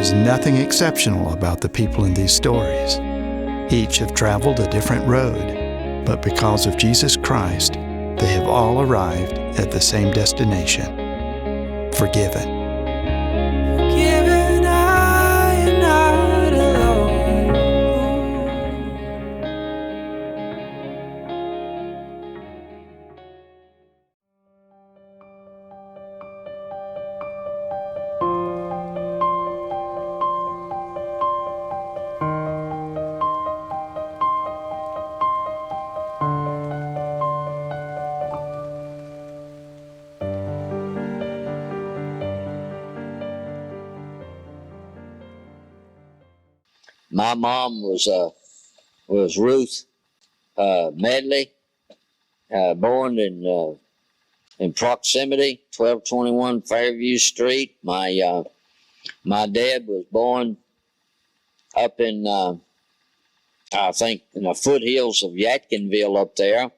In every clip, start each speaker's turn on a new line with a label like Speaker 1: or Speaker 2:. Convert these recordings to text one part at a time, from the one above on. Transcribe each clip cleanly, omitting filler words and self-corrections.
Speaker 1: is nothing exceptional about the people in these stories. Each have traveled a different road, but because of Jesus Christ, they have all arrived at the same destination: forgiven.
Speaker 2: Forgiven, I am not alone.
Speaker 3: My mom was Ruth Medley, born in proximity, 1221 Fairview Street. My dad was born up in I think in the foothills of Yadkinville up there.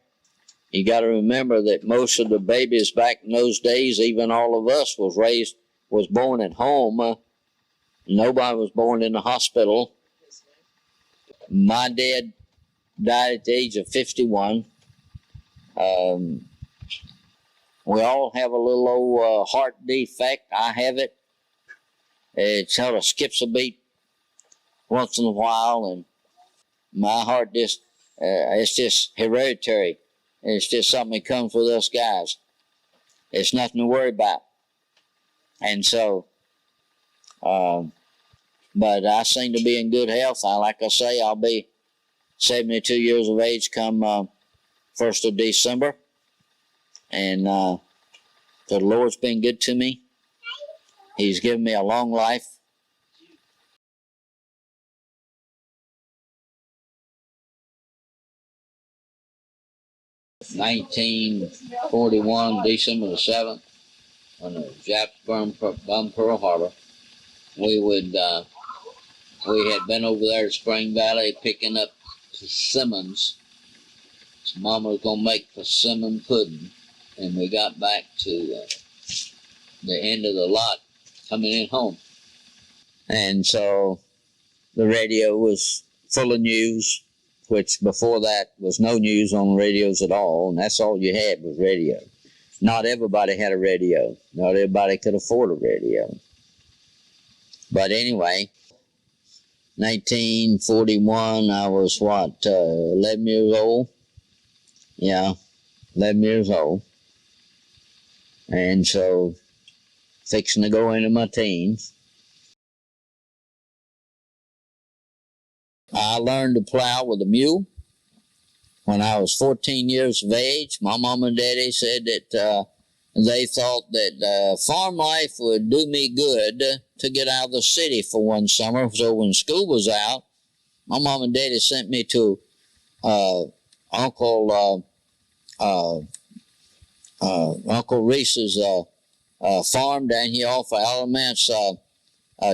Speaker 3: You got to remember that most of the babies back in those days, even all of us, was born at home. Nobody was born in the hospital. My dad died at the age of 51. We all have a little old heart defect. I have it. It sort of skips a beat once in a while, and my heart just, it's just hereditary. It's just something that comes with us guys. It's nothing to worry about. And so, but I seem to be in good health. Like I say, I'll be 72 years of age come 1st of December. And the Lord's been good to me. He's given me a long life. (1941) December the 7th, when the Japs bombed Pearl Harbor, we had been over there to Spring Valley picking up persimmons. So Mama was gonna make persimmon pudding, and we got back to the end of the lot coming in home, and so the radio was full of news, which before that was no news on radios at all, and that's all you had was radio. Not everybody had a radio. Not everybody could afford a radio. But anyway, 1941, I was 11 years old? Yeah, 11 years old. And so, fixing to go into my teens. I learned to plow with a mule when I was 14 years of age. My mom and daddy said that they thought that farm life would do me good to get out of the city for one summer. So when school was out, my mom and daddy sent me to Uncle Reese's farm down here off of Alamance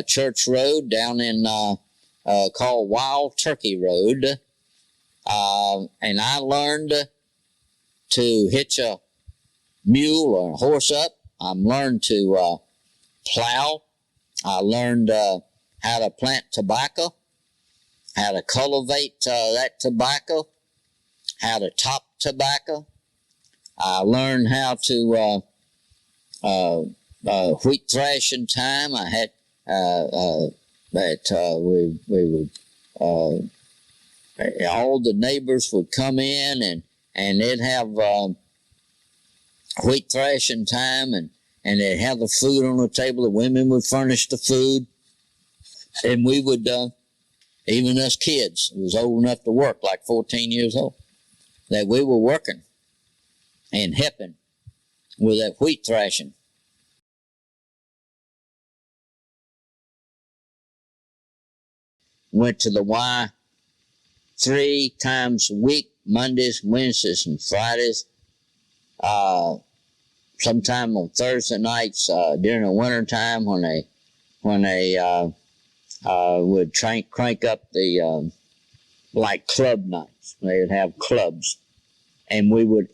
Speaker 3: Church Road down in called Wild Turkey Road. And I learned to hitch a mule or a horse up. I learned to plow. I learned how to plant tobacco, how to cultivate that tobacco, how to top tobacco. I learned how to wheat thrashing time. I had we would all the neighbors would come in and they'd have wheat thrashing time, and they'd have the food on the table. The women would furnish the food, and we would, even us kids, who was old enough to work, like 14 years old, that we were working and helping with that wheat thrashing. Went to the Y 3 times a week, Mondays, Wednesdays, and Fridays. Sometime on Thursday nights during the winter time when they would crank up the like club nights. They would have clubs, and we would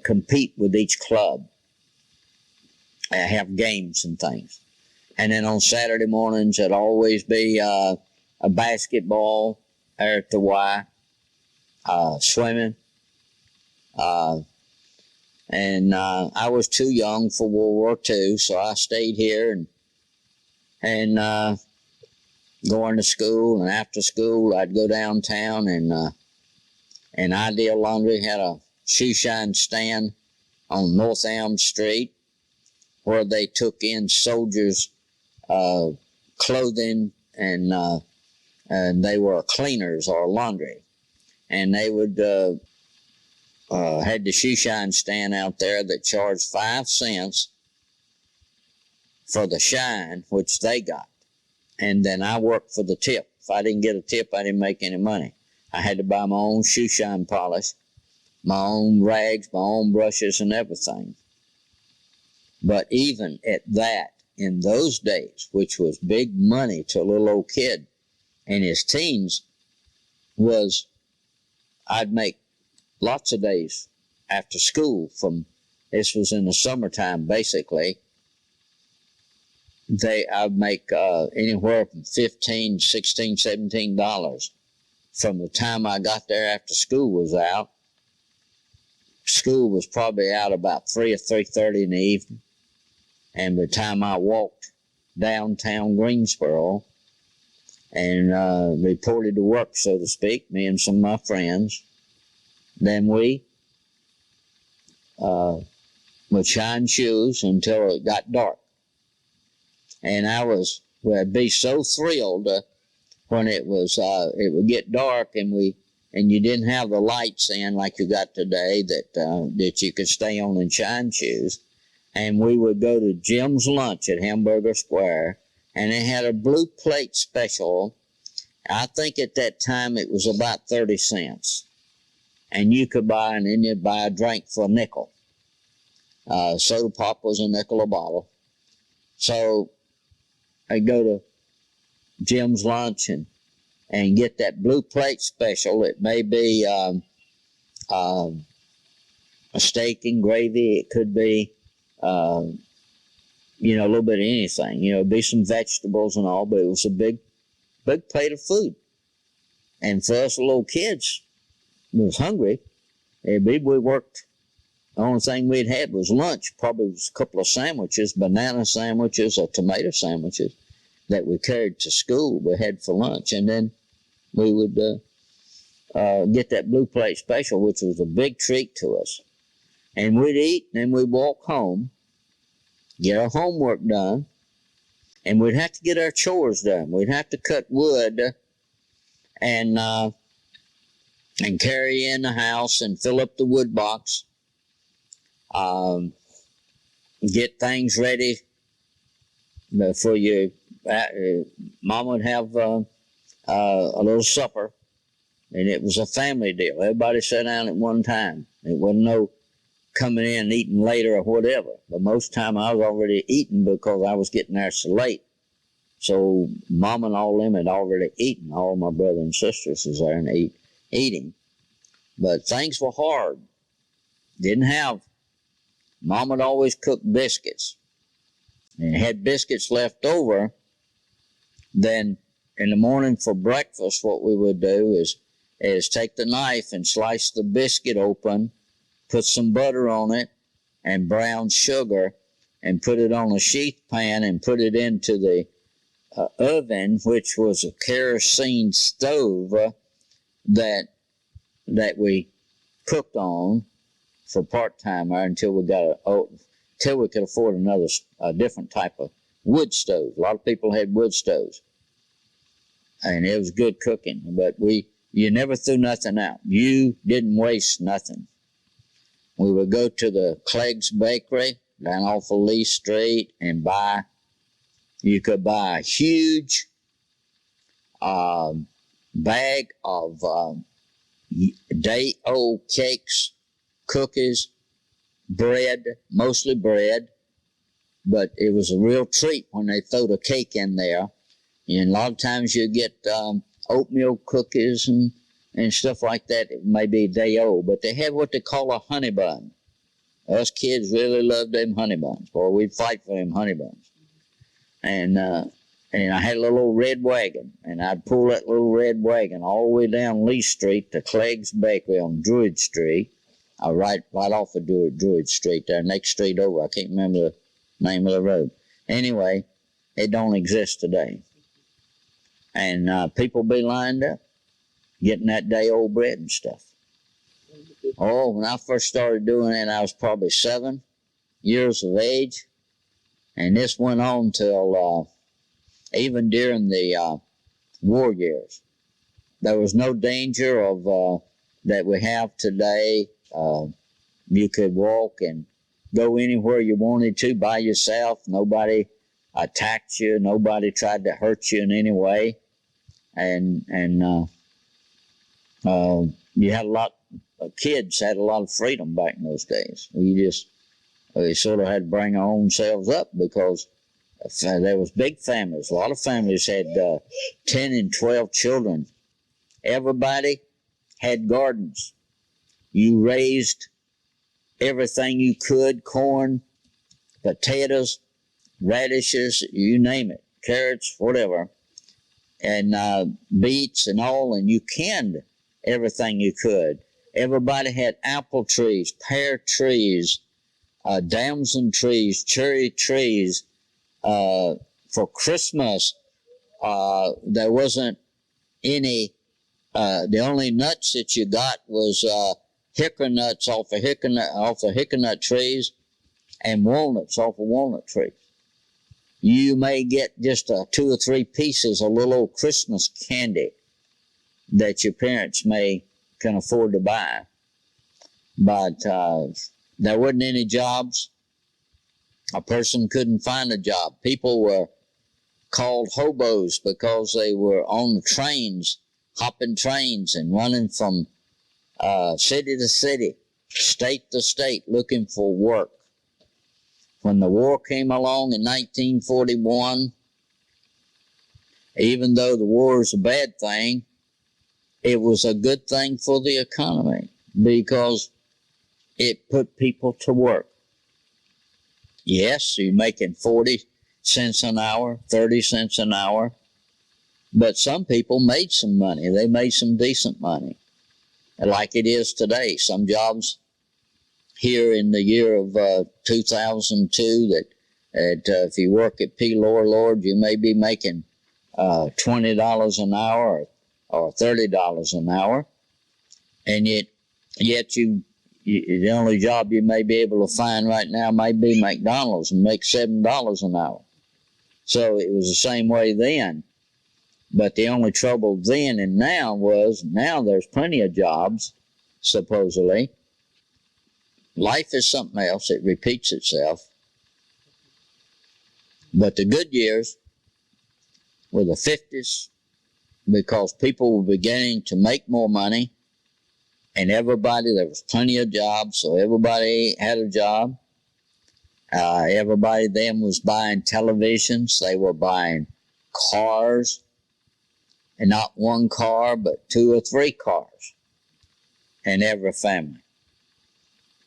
Speaker 3: compete with each club and have games and things. And then on Saturday mornings, it'd always be a basketball there at the Y, swimming. And I was too young for World War II, so I stayed here and going to school. And after school, I'd go downtown, and Ideal Laundry had a shoe shine stand on North Elm Street where they took in soldiers' clothing, and they were cleaners or laundry. And they would had the shoe shine stand out there that charged 5 cents for the shine, which they got. And then I worked for the tip. If I didn't get a tip, I didn't make any money. I had to buy my own shoe shine polish, my own rags, my own brushes, and everything. But even at that, in those days, which was big money to a little old kid in his teens, was I'd make lots of days after school from, this was in the summertime basically, I'd make anywhere from $15, $16, $17 from the time I got there after school was out. School was probably out about 3 or 3:30 in the evening. And by the time I walked downtown Greensboro and reported to work, so to speak, me and some of my friends, then we would shine shoes until it got dark. And I'd be so thrilled when it would get dark and you didn't have the lights in like you got today that you could stay on and shine shoes. And we would go to Jim's Lunch at Hamburger Square, and they had a blue plate special. I think at that time it was about 30 cents. And you could buy, and then you'd buy a drink for a nickel. Soda pop was a nickel a bottle. So I'd go to Jim's Lunch and get that blue plate special. It may be a steak and gravy. It could be, a little bit of anything. It'd be some vegetables and all, but it was a big plate of food. And for us little kids, we was hungry. We worked. The only thing we'd had was lunch. Probably was a couple of sandwiches, banana sandwiches or tomato sandwiches that we carried to school. We had for lunch, and then we would get that blue plate special, which was a big treat to us. And we'd eat, and then we'd walk home, get our homework done, and we'd have to get our chores done. We'd have to cut wood and carry in the house and fill up the wood box, get things ready for your. Mom would have a little supper, and it was a family deal. Everybody sat down at one time. It wasn't no coming in and eating later or whatever. But most time I was already eating because I was getting there so late. So Mom and all them had already eaten. All my brothers and sisters was there and eating. But things were hard. Didn't have. Mom would always cook biscuits. And had biscuits left over, then in the morning for breakfast, what we would do is take the knife and slice the biscuit open, put some butter on it and brown sugar, and put it on a sheath pan and put it into the oven, which was a kerosene stove that we cooked on for part-timer until we could afford a different type of wood stove. A lot of people had wood stoves, and it was good cooking. But you never threw nothing out. You didn't waste nothing. We would go to the Clegg's Bakery down off of Lee Street and you could buy a huge bag of day-old cakes, cookies, bread, mostly bread, but it was a real treat when they threw the cake in there. And a lot of times you get oatmeal cookies and stuff like that. It may be a day old, but they had what they call a honey bun. Us kids really loved them honey buns. Boy, we'd fight for them honey buns. and I had a little old red wagon, and I'd pull that little red wagon all the way down Lee Street to Clegg's Bakery on Druid Street. Right off of Druid Street there, next street over. I can't remember the name of the road. Anyway, it don't exist today. And people be lined up, getting that day old bread and stuff. Oh, when I first started doing it, I was probably 7 years of age. And this went on till even during the war years. There was no danger of that we have today. You could walk and go anywhere you wanted to by yourself. Nobody attacked you. Nobody tried to hurt you in any way. And you had a lot. Kids had a lot of freedom back in those days. We sort of had to bring our own selves up because there was big families. A lot of families had 10 and 12 children. Everybody had gardens. You raised everything you could, corn, potatoes, radishes, you name it, carrots, whatever, and beets and all, and you canned everything you could. Everybody had apple trees, pear trees, damson trees, cherry trees. For Christmas, there wasn't any, the only nuts that you got was hickory nuts off the hickory nut trees and walnuts off of walnut trees. You may get just 2 or 3 pieces of little old Christmas candy that your parents can afford to buy. But there wasn't any jobs. A person couldn't find a job. People were called hobos because they were on the trains, hopping trains and running from city to city, state to state, looking for work. When the war came along in 1941, even though the war is a bad thing, it was a good thing for the economy because it put people to work. Yes, you're making 40 cents an hour, 30 cents an hour, but some people made some money. They made some decent money, like it is today. Some jobs here in the year of 2002 that if you work at P. Lord, you may be making $20 an hour or $30 an hour, and yet the only job you may be able to find right now may be McDonald's and make $7 an hour. So it was the same way then. But the only trouble then and now there's plenty of jobs, supposedly. Life is something else. It repeats itself. But the good years were the 50s because people were beginning to make more money, and there was plenty of jobs, so everybody had a job. Everybody then was buying televisions. They were buying cars, and not one car, but 2 or 3 cars in every family.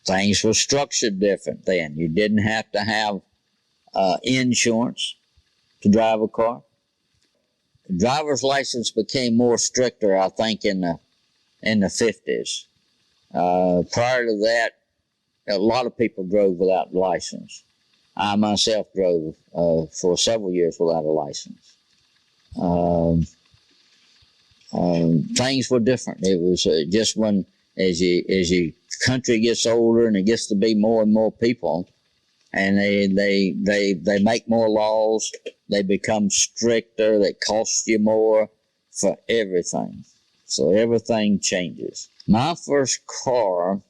Speaker 3: Things were structured different then. You didn't have to have insurance to drive a car. The driver's license became more stricter, I think, in the 50s. Prior to that, a lot of people drove without a license. I myself drove for several years without a license. Things were different. It was just when, as your country gets older and it gets to be more and more people, and they make more laws, they become stricter, they cost you more for everything. So everything changes. My first car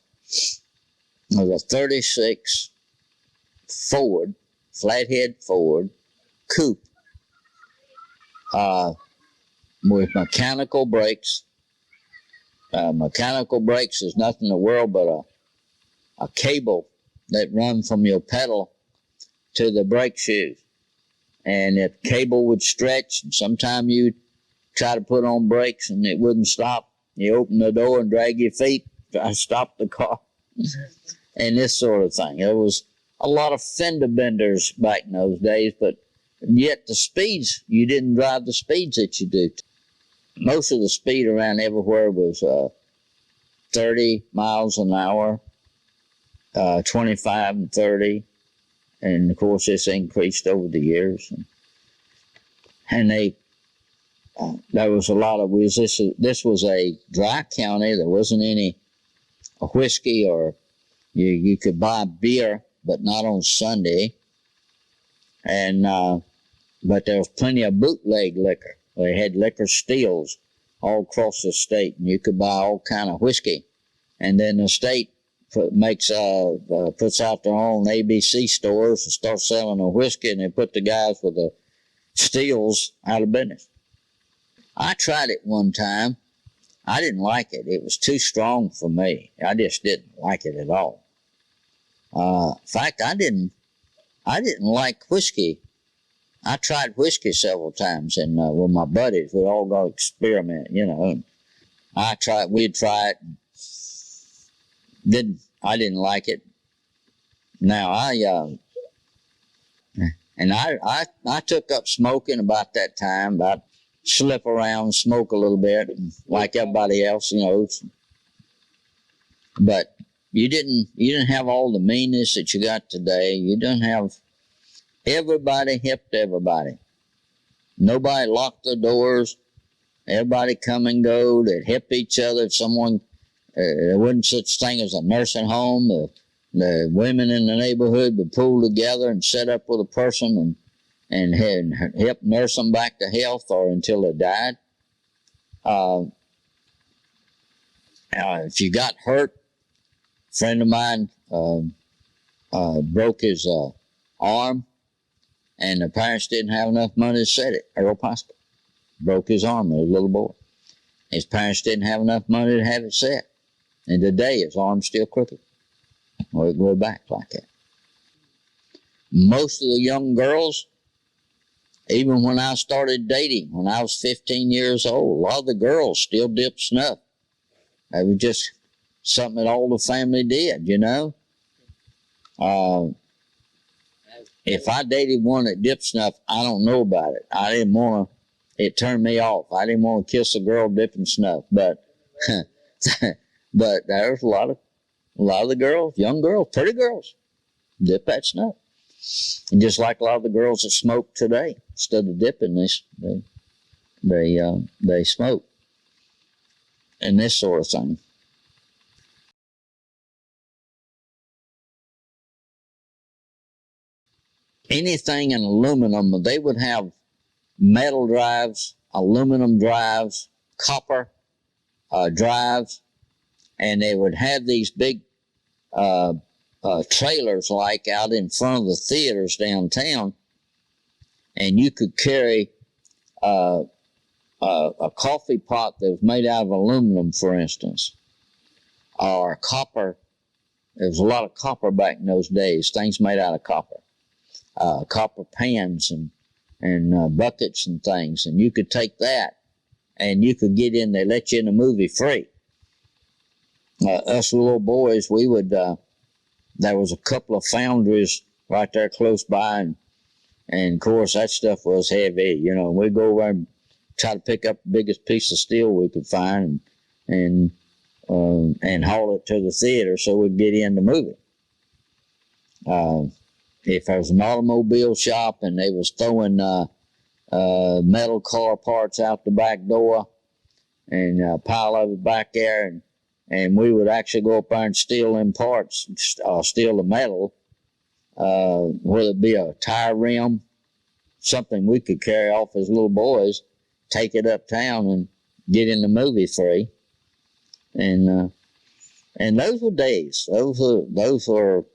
Speaker 3: was a 36 Ford, flathead Ford coupe with mechanical brakes. Mechanical brakes is nothing in the world but a cable that runs from your pedal to the brake shoes. And if the cable would stretch, and sometimes you'd try to put on brakes and it wouldn't stop, you open the door and drag your feet, try to stop the car, and this sort of thing. There was a lot of fender benders back in those days, but Yet the speeds, you didn't drive the speeds that you do. Most of the speed around everywhere was 30 miles an hour, 25 and 30. And of course, this increased over the years. And there was a lot of, this was a dry county. There wasn't any whiskey, or you could buy beer, but not on Sunday. And, but there was plenty of bootleg liquor. They had liquor steals all across the state, and you could buy all kind of whiskey. And then the state puts out their own ABC stores and starts selling the whiskey, and they put the guys with the steals out of business. I tried it one time. I didn't like it. It was too strong for me. I just didn't like it at all. In fact, I didn't like whiskey. I tried whiskey several times, and with my buddies, we'd all go experiment, you know. And we'd try it. I didn't like it. Now I took up smoking about that time. I'd slip around, smoke a little bit, like everybody else, you know. But you didn't have all the meanness that you got today. You didn't have. Everybody helped everybody. Nobody locked the doors. Everybody come and go. They'd help each other. If someone, there wasn't such thing as a nursing home. The women in the neighborhood would pull together and set up with a person and help nurse them back to health or until they died. If you got hurt, a friend of mine broke his arm. And the parents didn't have enough money to set it. Earl Pascal broke his arm as a little boy. His parents didn't have enough money to have it set. And today his arm's still crooked. Or it go back like that. Most of the young girls, even when I started dating, when I was 15 years old, a lot of the girls still dipped snuff. That was just something that all the family did, you know. If I dated one that dipped snuff, I don't know about it. I didn't want to. It turned me off. I didn't want to kiss a girl dipping snuff. But, but there's a lot of the girls, young girls, pretty girls, dip that snuff. And just like a lot of the girls that smoke today, instead of dipping this, they smoke, and this sort of thing. Anything in aluminum, they would have metal drives, aluminum drives, copper drives, and they would have these big trailers like out in front of the theaters downtown, and you could carry a coffee pot that was made out of aluminum, for instance, or copper. There was a lot of copper back in those days, things made out of copper. Copper pans and buckets and things, and you could take that and you could get in. They let you in the movie free. Us little boys, we would. There was a couple of foundries right there close by, and of course that stuff was heavy. You know, we'd go over and try to pick up the biggest piece of steel we could find and haul it to the theater so we'd get in the movie. If there was an automobile shop and they was throwing metal car parts out the back door and a pile of it back there, and we would actually go up there and steal them parts, steal the metal, whether it be a tire rim, something we could carry off as little boys, take it uptown and get in the movie free. And those were days. Those were.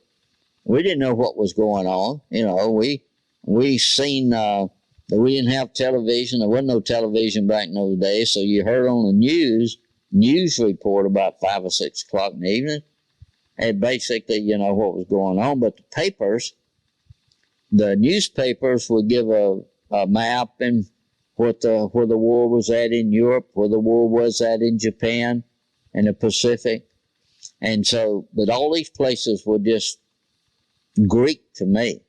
Speaker 3: We didn't know what was going on. You know, we seen that we didn't have television. There wasn't no television back in those days, so you heard on the news report about 5 or 6 o'clock in the evening, and basically, you know, what was going on. But the newspapers would give a map and where the war was at in Europe, where the war was at in Japan and the Pacific. And so, but all these places were just Greek to me.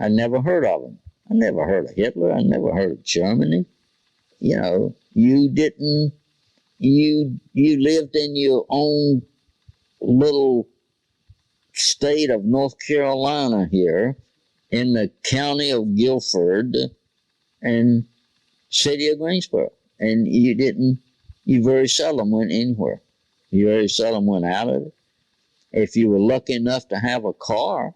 Speaker 3: I never heard of them. I never heard of Hitler. I never heard of Germany. You know, you didn't, you lived in your own little state of North Carolina here in the county of Guilford and city of Greensboro. And you very seldom went anywhere. You very seldom went out of it. If you were lucky enough to have a car,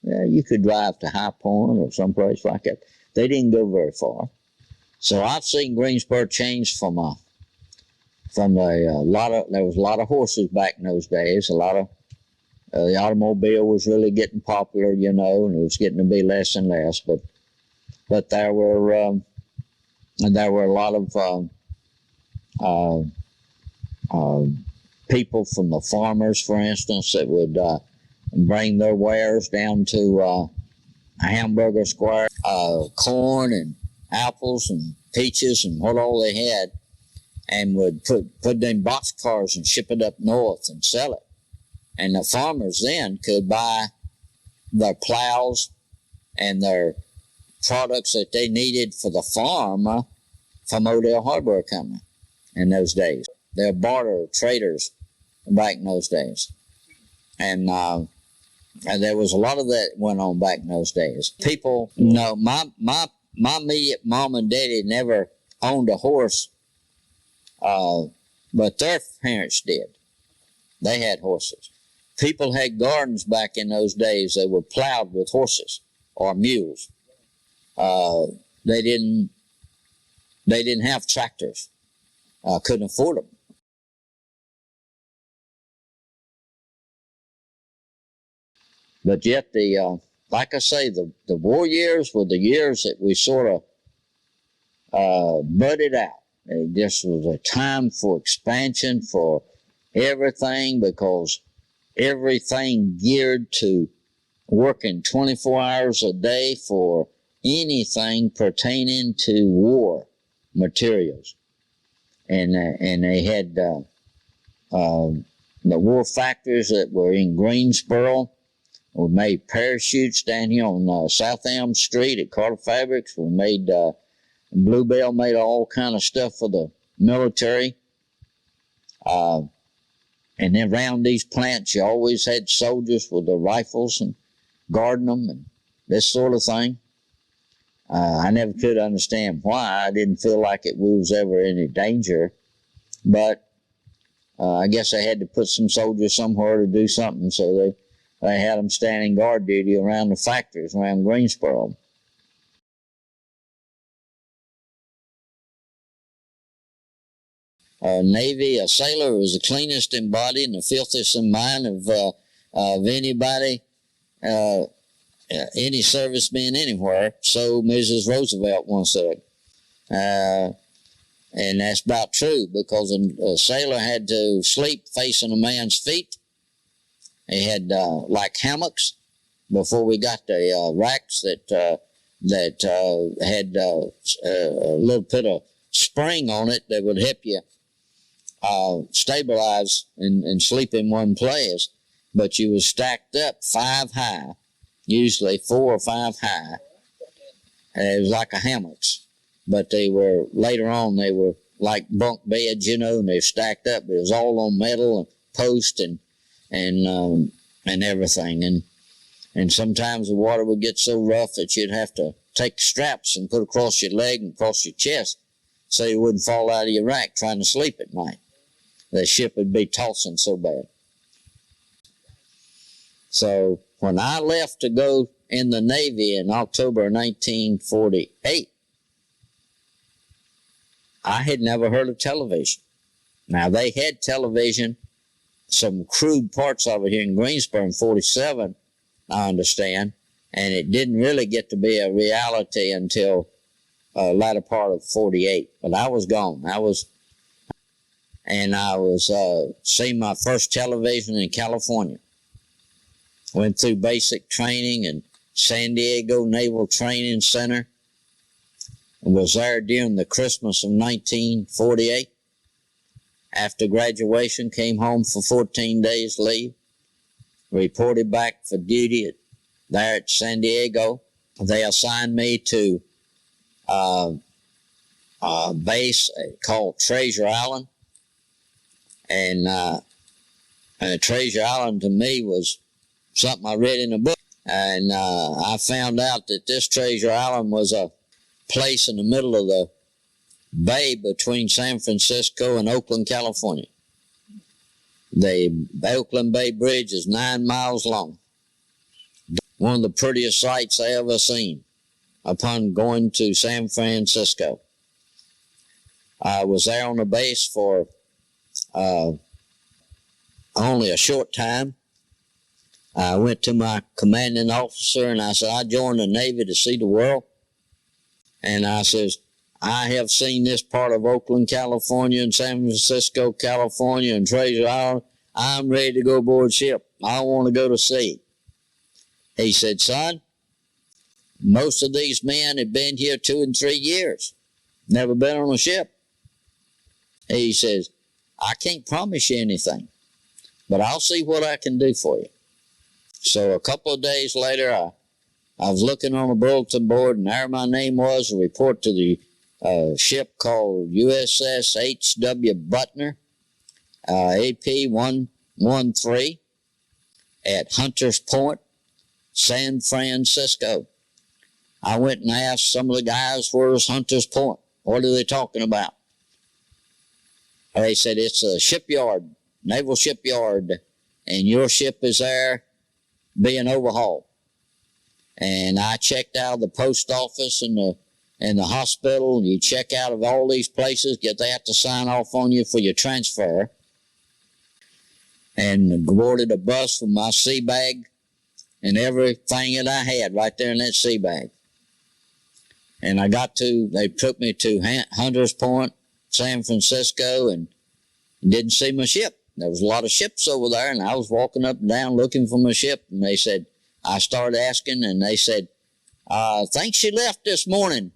Speaker 3: yeah, you could drive to High Point or someplace like that. They didn't go very far. So I've seen Greensboro change from a lot of, there was a lot of horses back in those days. A lot of, the automobile was really getting popular, you know, and it was getting to be less and less. But there were a lot of people from the farmers, for instance, that would bring their wares down to Hamburger Square, corn and apples and peaches and what all they had, and would put it in boxcars and ship it up north and sell it. And the farmers then could buy their plows and their products that they needed for the farm from Odell Hardware Company in those days. They were barter traders back in those days. And there was a lot of that went on back in those days. People, no, my immediate mom and daddy never owned a horse, but their parents did. They had horses. People had gardens back in those days that were plowed with horses or mules. They didn't have tractors. Couldn't afford them. But yet like I say, the war years were the years that we sort of budded out. This was a time for expansion for everything, because everything geared to working 24 hours a day for anything pertaining to war materials. And they had the war factories that were in Greensboro. We made parachutes down here on South Elm Street at Carter Fabrics. We made, Bluebell made all kind of stuff for the military. And then around these plants, you always had soldiers with their rifles and guarding them and this sort of thing. I never could understand why. I didn't feel like we was ever in any danger. But I guess they had to put some soldiers somewhere to do something, so they had them standing guard duty around the factories around Greensboro. Navy, a sailor was the cleanest in body and the filthiest in mind of anybody, any serviceman anywhere. So Mrs. Roosevelt once said. And that's about true, because a sailor had to sleep facing a man's feet. He had like hammocks before we got the racks that had a little bit of spring on it that would help you stabilize and sleep in one place. But you was stacked up 5 high, usually 4 or 5 high. It was like a hammocks. But they were, later on, they were like bunk beds, you know, and they were stacked up. But it was all on metal and post and everything. And sometimes the water would get so rough that you'd have to take straps and put across your leg and across your chest so you wouldn't fall out of your rack trying to sleep at night. The ship would be tossing so bad. So when I left to go in the Navy in October 1948, I had never heard of television. Now, they had television, some crude parts of it here in Greensboro in 47, I understand, and it didn't really get to be a reality until latter part of 48. But I was gone. I was seeing my first television in California. Went through basic training in San Diego Naval Training Center. And was there during the Christmas of 1948. After graduation, came home for 14 days leave. Reported back for duty there at San Diego. they assigned me to a base called Treasure Island. And Treasure Island to me was something I read in a book. And I found out that this Treasure Island was a place in the middle of the bay between San Francisco and Oakland, California. The Oakland Bay Bridge is 9 miles long. One of the prettiest sights I ever seen upon going to San Francisco. I was there on the base for only a short time. I went to my commanding officer and I said, I joined the Navy to see the world. And I says, I have seen this part of Oakland, California, and San Francisco, California, and Treasure Island. I'm ready to go aboard ship. I want to go to sea. He said, son, most of these men have been here 2 and 3 years, never been on a ship. He says, I can't promise you anything, but I'll see what I can do for you. So a couple of days later, I was looking on the bulletin board, and there my name was, a report to the ship called USS H.W. Butner, AP 113, at Hunters Point, San Francisco. I went and asked some of the guys, where's Hunters Point? What are they talking about? They said, it's a shipyard, naval shipyard, and your ship is there being overhauled. And I checked out of the post office and the hospital. You check out of all these places, they have to sign off on you for your transfer. And boarded a bus with my sea bag and everything that I had right there in that sea bag. And they took me to Hunters Point, San Francisco, and didn't see my ship. There was a lot of ships over there, and I was walking up and down looking for my ship, and they said, I started asking, and they said, I think she left this morning.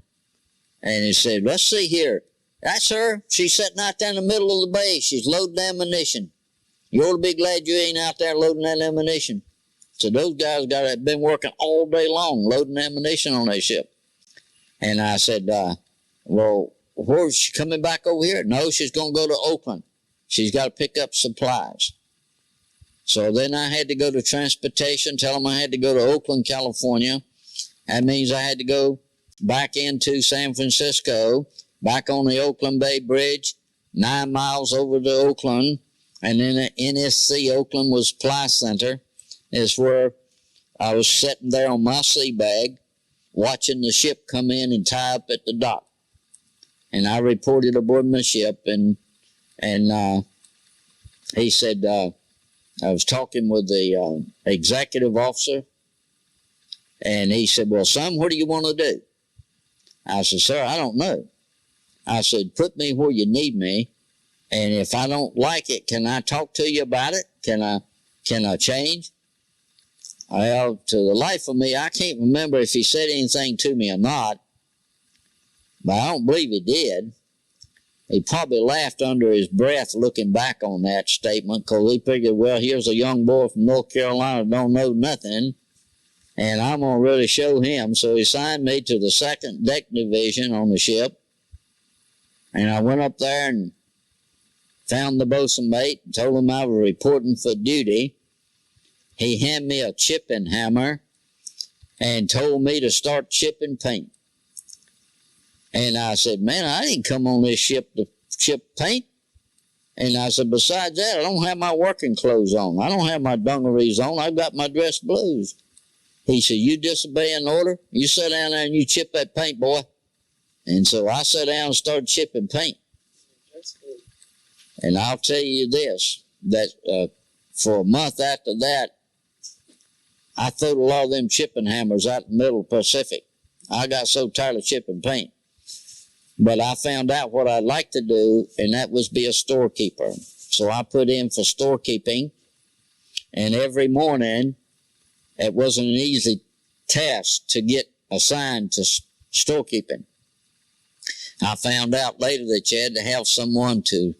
Speaker 3: And he said, let's see here. That's her. She's sitting out there in the middle of the bay. She's loading ammunition. You ought to be glad you ain't out there loading that ammunition. So those guys been working all day long loading ammunition on their ship. And I said, well, where's she coming back over here? No, she's going to go to Oakland. She's got to pick up supplies. So then I had to go to transportation, tell them I had to go to Oakland, California. That means I had to go back into San Francisco, back on the Oakland Bay Bridge, 9 miles over to Oakland. And then at NSC, Oakland was Supply Center, is where I was sitting there on my sea bag, watching the ship come in and tie up at the dock. And I reported aboard my ship, and he said, I was talking with the executive officer, and he said, well, son, what do you want to do? I said, sir, I don't know. I said, put me where you need me, and if I don't like it, can I talk to you about it? Can I change? Well, to the life of me, I can't remember if he said anything to me or not, but I don't believe he did. He probably laughed under his breath looking back on that statement, because he figured, well, here's a young boy from North Carolina don't know nothing, and I'm going to really show him. So he assigned me to the 2nd Deck Division on the ship, and I went up there and found the bosun mate and told him I was reporting for duty. He handed me a chipping hammer and told me to start chipping paint. And I said, man, I didn't come on this ship to chip paint. And I said, besides that, I don't have my working clothes on. I don't have my dungarees on. I've got my dress blues. He said, you disobeying order? You sit down there and you chip that paint, boy. And so I sat down and started chipping paint. And I'll tell you this, that for a month after that, I threw a lot of them chipping hammers out in the middle of the Pacific. I got so tired of chipping paint. But I found out what I'd like to do, and that was be a storekeeper. So I put in for storekeeping, and every morning, it wasn't an easy task to get assigned to storekeeping. I found out later that you had to have someone to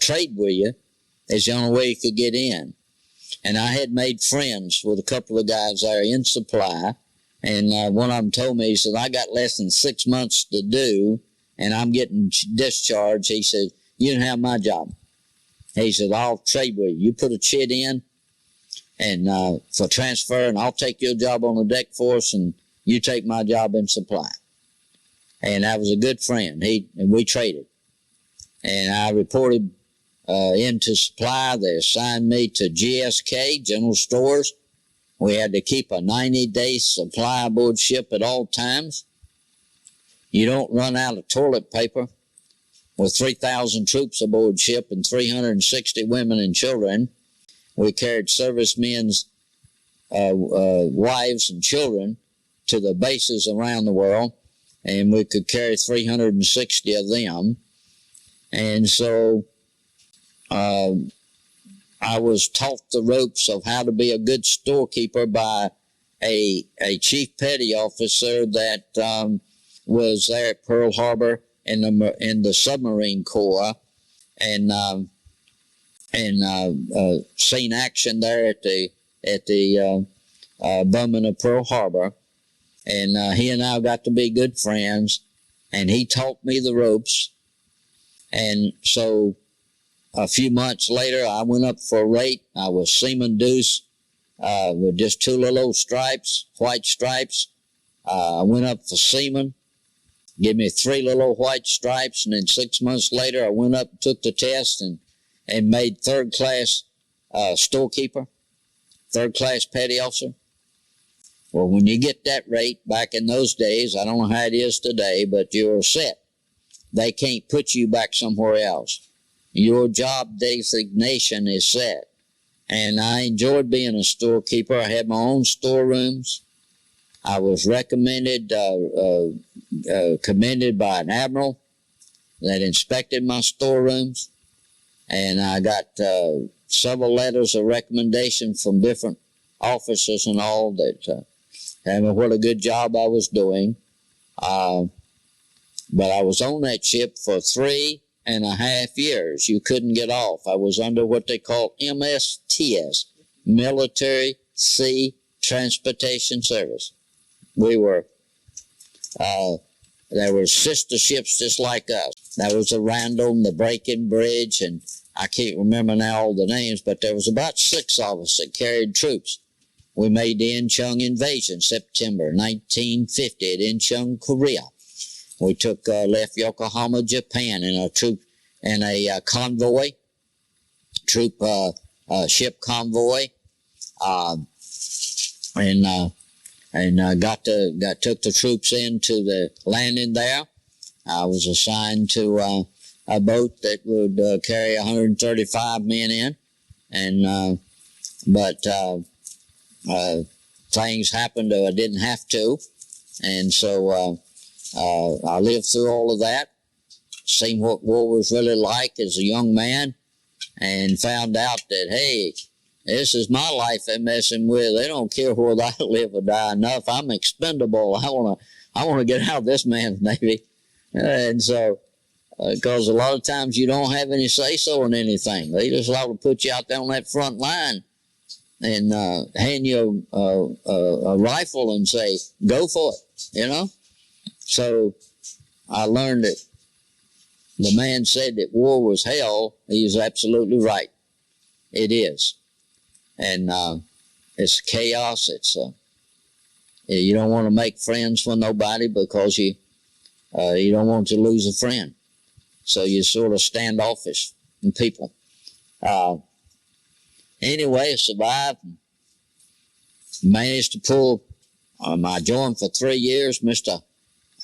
Speaker 3: trade with you. It's the only way you could get in. And I had made friends with a couple of guys there in supply, And one of them told me, he said, I got less than 6 months to do, and I'm getting discharged. He said, you didn't have my job. He said, I'll trade with you. You put a chit in and for transfer, and I'll take your job on the deck force, and you take my job in supply. And I was a good friend. And we traded. And I reported into supply. They assigned me to GSK, General Stores. We had to keep a 90-day supply aboard ship at all times. You don't run out of toilet paper with 3,000 troops aboard ship and 360 women and children. We carried servicemen's wives and children to the bases around the world, and we could carry 360 of them. And so I was taught the ropes of how to be a good storekeeper by a chief petty officer that was there at Pearl Harbor in the submarine corps, and seen action there at the bombing of Pearl Harbor. And he and I got to be good friends, and he taught me the ropes. And so a few months later, I went up for a rate. I was Seaman Deuce with just 2 little old stripes, white stripes. I went up for Seaman, gave me 3 little old white stripes, and then 6 months later, I went up and took the test and made 3rd class storekeeper, 3rd class petty officer. Well, when you get that rate, back in those days, I don't know how it is today, but you're set. They can't put you back somewhere else. Your job designation is set. And I enjoyed being a storekeeper. I had my own storerooms. I was commended by an admiral that inspected my storerooms. And I got several letters of recommendation from different officers and all that what a good job I was doing. But I was on that ship for 3.5 years. You couldn't get off. I was under what they call MSTS, Military Sea Transportation Service. We were, there were sister ships just like us. There was the Randall, the Breaking Bridge, and I can't remember now all the names, but there was about 6 of us that carried troops. We made the Incheon invasion, September 1950 at Incheon, Korea. We left Yokohama, Japan in a convoy, ship convoy, and took the troops into the landing there. I was assigned to a boat that would carry 135 men in, and but things happened. I didn't have to, and so I lived through all of that, seen what war was really like as a young man, and found out that, hey, this is my life they're messing with. They don't care whether I live or die enough. I'm expendable. I want to get out of this man's Navy. And so, because a lot of times you don't have any say-so in anything. They just allow to put you out there on that front line and hand you a rifle and say, go for it, you know? So I learned that the man said that war was hell. He was absolutely right. It is. And it's chaos. It's you don't want to make friends with nobody because you don't want to lose a friend. So you sort of standoffish in people. Anyway, I survived. Managed to pull. I joined for 3 years. Mr.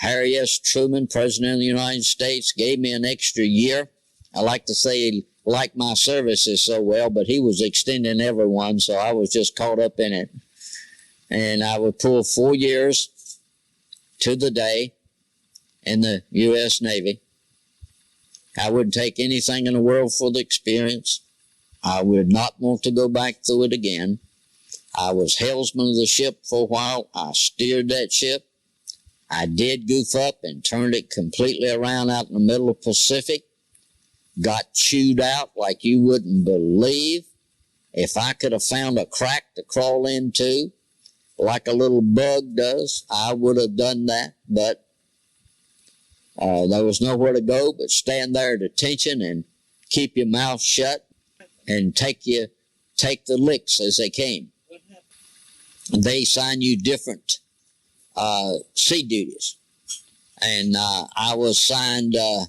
Speaker 3: Harry S. Truman, President of the United States, gave me an extra year. I like to say he liked my services so well, but he was extending everyone, so I was just caught up in it. And I would pull 4 years to the day in the U.S. Navy. I wouldn't take anything in the world for the experience. I would not want to go back through it again. I was helmsman of the ship for a while. I steered that ship. I did goof up and turned it completely around out in the middle of the Pacific. Got chewed out like you wouldn't believe. If I could have found a crack to crawl into, like a little bug does. I would have done that, but there was nowhere to go but stand there at attention and keep your mouth shut and take the licks as they came. They assign you different sea duties. And I was assigned a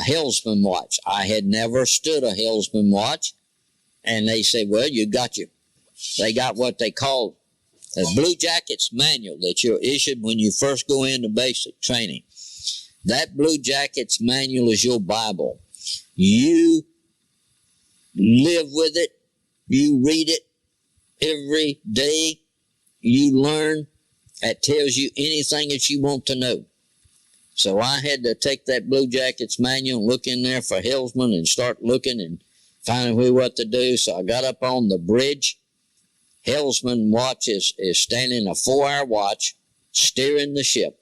Speaker 3: helmsman watch. I had never stood a helmsman watch. And they said, well, they got what they call a Blue Jackets manual that you're issued when you first go into basic training. That Blue Jackets manual is your Bible. You live with it. You read it every day. You learn. It tells you anything that you want to know. So I had to take that Blue Jackets manual and look in there for helmsman and start looking and finding what to do. So I got up on the bridge. Helmsman watch is standing a 4-hour watch, steering the ship.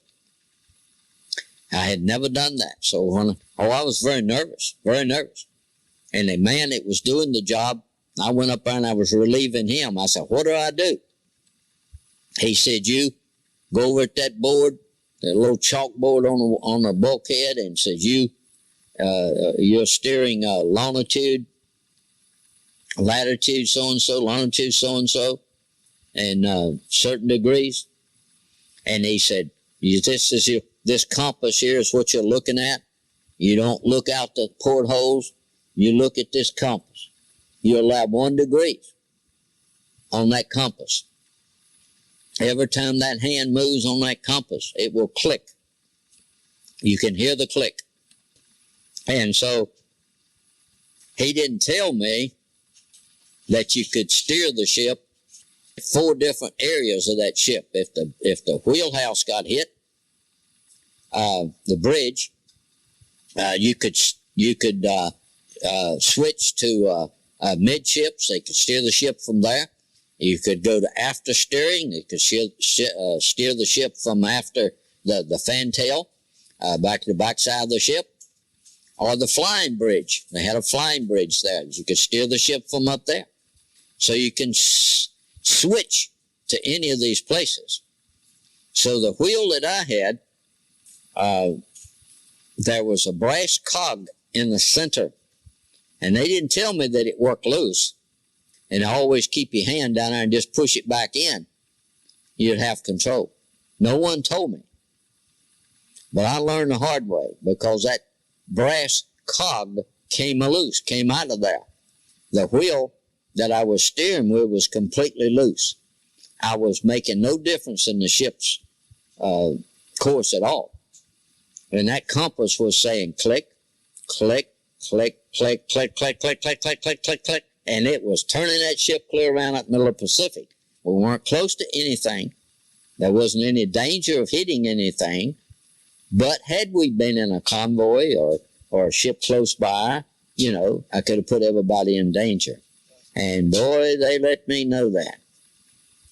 Speaker 3: I had never done that. So I was very nervous. And the man that was doing the job, I went up there and I was relieving him. I said, what do I do? He said, you go over at that board, that little chalkboard on the bulkhead, and says you're steering longitude, latitude so-and-so, longitude so-and-so, and certain degrees. And he said, this compass here is what you're looking at. You don't look out the portholes. You look at this compass. You allow 1 degree on that compass. Every time that hand moves on that compass, it will click. You can hear the click. And so he didn't tell me that you could steer the ship 4 different areas of that ship. If the wheelhouse got hit, the bridge, you could switch to midships. They could steer the ship from there. You could go to after steering. You could steer the ship from after the fantail back to the backside of the ship. Or the flying bridge. They had a flying bridge there. You could steer the ship from up there. So you can switch to any of these places. So the wheel that I had, there was a brass cog in the center. And they didn't tell me that it worked loose. And always keep your hand down there and just push it back in. You'd have control. No one told me. But I learned the hard way because that brass cog came loose, came out of there. The wheel that I was steering with was completely loose. I was making no difference in the ship's course at all. And that compass was saying click, click, click, click, click, click, click, click, click, click, click, click. And it was turning that ship clear around out in the middle of the Pacific. We weren't close to anything. There wasn't any danger of hitting anything. But had we been in a convoy or a ship close by, I could have put everybody in danger. And boy, they let me know that.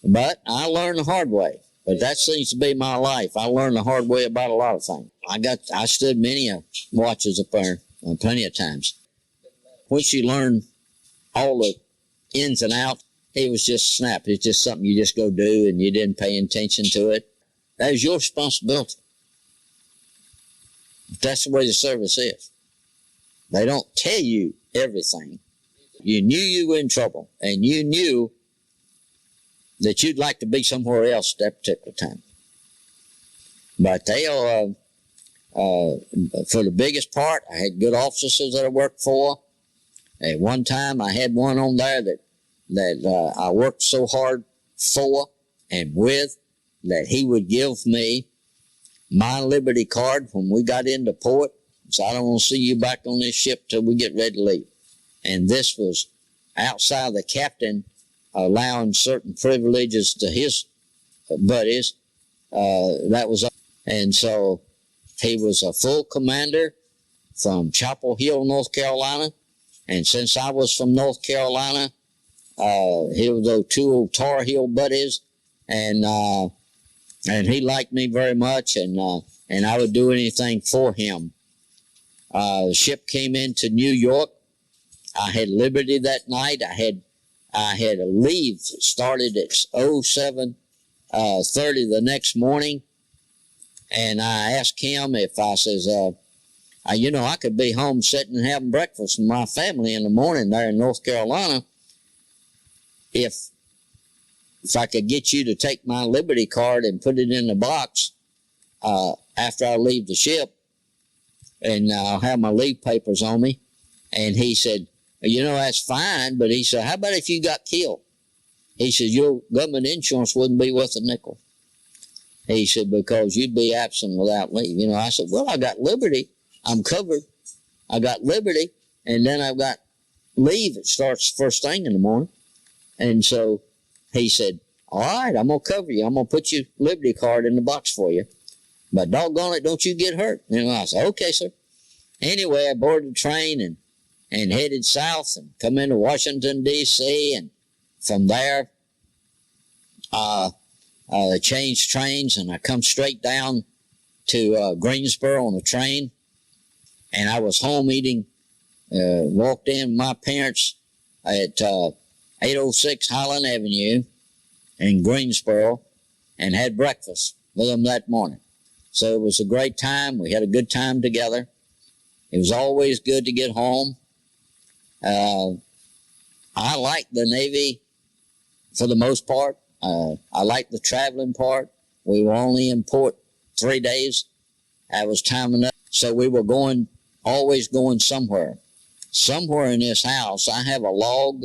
Speaker 3: But I learned the hard way. But that seems to be my life. I learned the hard way about a lot of things. I stood many watches up there plenty of times. Once you learn all the ins and outs, it was just snap. It's just something you just go do and you didn't pay attention to it. That was your responsibility. That's the way the service is. They don't tell you everything. You knew you were in trouble, and you knew that you'd like to be somewhere else at that particular time. But for the biggest part, I had good officers that I worked for. At one time, I had one on there that I worked so hard for and with that he would give me my Liberty card when we got into port. So I don't want to see you back on this ship till we get ready to leave. And this was outside the captain allowing certain privileges to his buddies. And so he was a full commander from Chapel Hill, North Carolina. And since I was from North Carolina, he was those 2 old Tar Heel buddies, and he liked me very much, and I would do anything for him. The ship came into New York. I had Liberty that night. I had a leave that started at 07 6:30 the next morning, and I asked him if I says, I could be home sitting and having breakfast with my family in the morning there in North Carolina if I could get you to take my Liberty card and put it in the box after I leave the ship, and I'll have my leave papers on me. And he said, that's fine, but he said, how about if you got killed? He said, your government insurance wouldn't be worth a nickel. He said, because you'd be absent without leave. I said, well, I got Liberty. I'm covered. I got Liberty, and then I've got leave. It starts first thing in the morning. And so he said, all right, I'm going to cover you. I'm going to put your Liberty card in the box for you. But doggone it, don't you get hurt. I said, okay, sir. Anyway, I boarded the train and headed south and come into Washington, D.C., and from there, I changed trains, and I come straight down to Greensboro on the train, and I was home eating, walked in with my parents at 806 Highland Avenue in Greensboro and had breakfast with them that morning. So it was a great time. We had a good time together. It was always good to get home. I like the Navy for the most part. I like the traveling part. We were only in port 3 days. That was time enough. So we were always going somewhere. Somewhere in this house, I have a log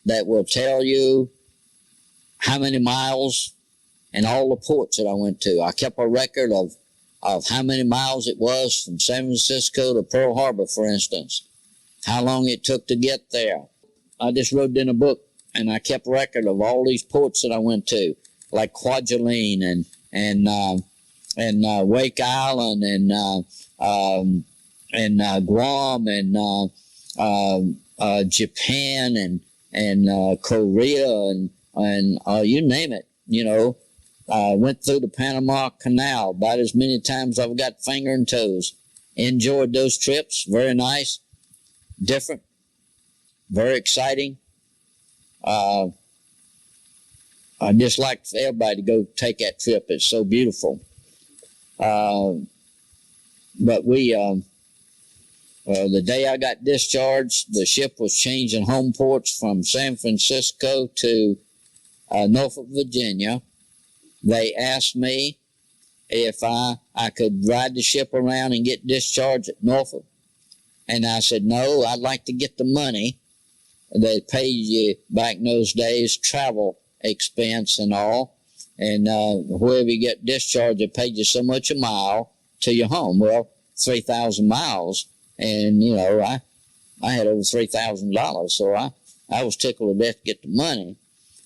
Speaker 3: that will tell you how many miles and all the ports that I went to. I kept a record of how many miles it was from San Francisco to Pearl Harbor, for instance. How long it took to get there. I just wrote in a book, and I kept record of all these ports that I went to, like Kwajalein and Wake Island and Guam and Japan and Korea and you name it. Went through the Panama Canal about as many times as I've got finger and toes. Enjoyed those trips. Very nice, different, very exciting. I just like for everybody to go take that trip. It's so beautiful. But the day I got discharged, the ship was changing home ports from San Francisco to Norfolk, Virginia. They asked me if I could ride the ship around and get discharged at Norfolk. And I said, no, I'd like to get the money. They paid you back in those days, travel expense and all. And wherever you get discharged, they paid you so much a mile to your home. Well, 3,000 miles. And, I had over $3,000. So I was tickled to death to get the money.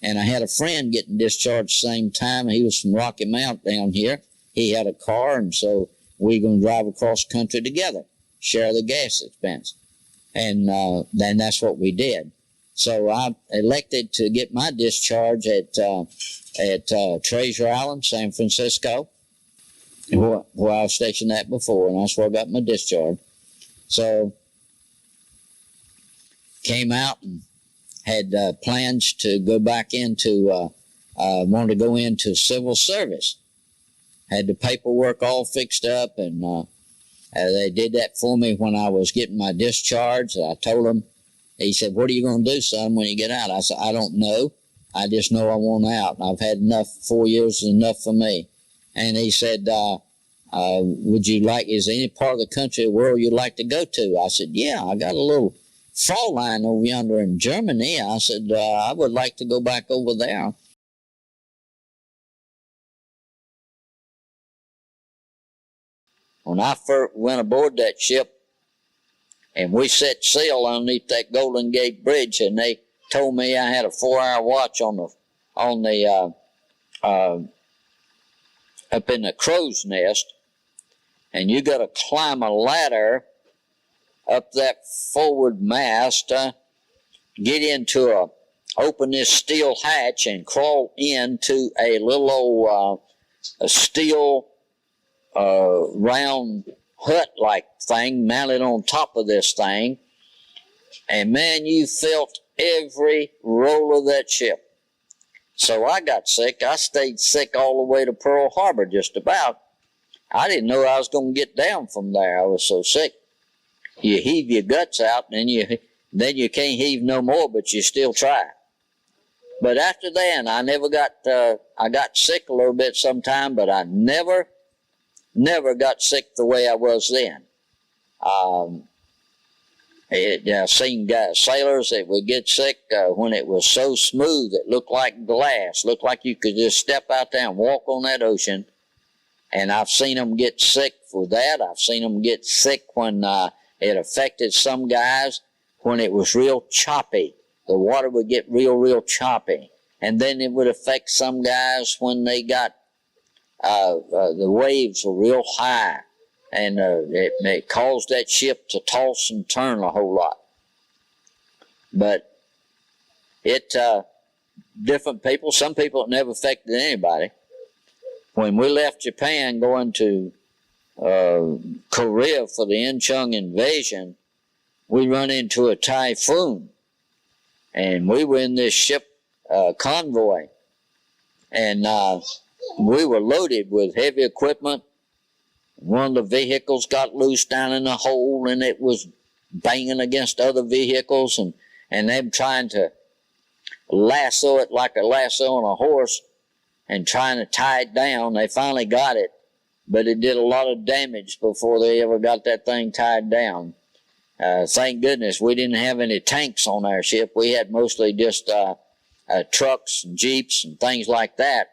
Speaker 3: And I had a friend getting discharged the same time. He was from Rocky Mount down here. He had a car, and so we were going to drive across the country together, share the gas expense. And then that's what we did. So I elected to get my discharge at Treasure Island, San Francisco, where I was stationed at before, and that's where I got my discharge. So came out and had plans to go back into, wanted to go into civil service. Had the paperwork all fixed up, and they did that for me when I was getting my discharge. I told them, he said, what are you going to do, son, when you get out? I said, I don't know. I just know I want out. I've had enough. 4 years is enough for me. And he said, is there any part of the country or world you'd like to go to? I said, yeah, I got a little Fraulein over yonder in Germany. I said, I would like to go back over there. When I first went aboard that ship, and we set sail underneath that Golden Gate Bridge, and they told me I had a 4-hour watch on the up in the crow's nest, and you got to climb a ladder up that forward mast, open this steel hatch and crawl into a little old a steel round hut-like thing mounted on top of this thing. And man, you felt every roll of that ship. So I got sick. I stayed sick all the way to Pearl Harbor just about. I didn't know I was going to get down from there. I was so sick. You heave your guts out, and then you can't heave no more, but you still try. But after then, I never got, I got sick a little bit sometime, but I never got sick the way I was then. I've seen sailors that would get sick when it was so smooth it looked like glass, looked like you could just step out there and walk on that ocean. And I've seen them get sick for that. I've seen them get sick when it affected some guys when it was real choppy. The water would get real choppy. And then it would affect some guys when they got, the waves were real high. And it caused that ship to toss and turn a whole lot. But different people, some people it never affected anybody. When we left Japan going to Korea for the Incheon invasion, we run into a typhoon. And we were in this ship convoy. And we were loaded with heavy equipment. One of the vehicles got loose down in a hole, and it was banging against other vehicles, and them trying to lasso it like a lasso on a horse and trying to tie it down. They finally got it, but it did a lot of damage before they ever got that thing tied down. Thank goodness we didn't have any tanks on our ship. We had mostly just trucks and jeeps and things like that.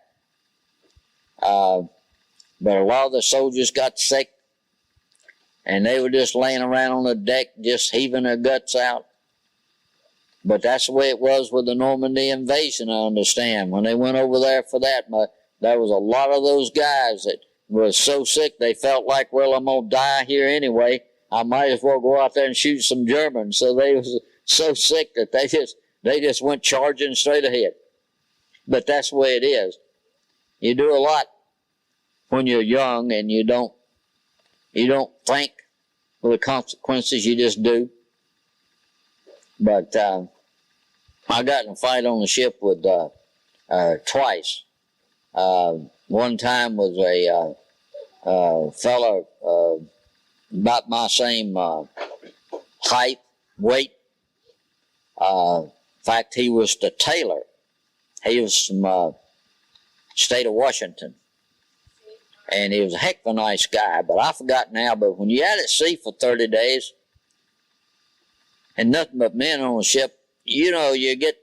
Speaker 3: But a lot of the soldiers got sick, and they were just laying around on the deck, just heaving their guts out. But that's the way it was with the Normandy invasion, I understand. When they went over there for that, there was a lot of those guys that were so sick they felt like, well, I'm going to die here anyway. I might as well go out there and shoot some Germans. So they was so sick that they just went charging straight ahead. But that's the way it is. You do a lot when you're young, and you don't think of the consequences, you just do. But I got in a fight on the ship with twice. One time was a fellow about my same height, weight. In fact, he was the tailor. He was from state of Washington. And he was a heck of a nice guy, but I forgot now. But when you're out at sea for 30 days and nothing but men on the ship, you know, you get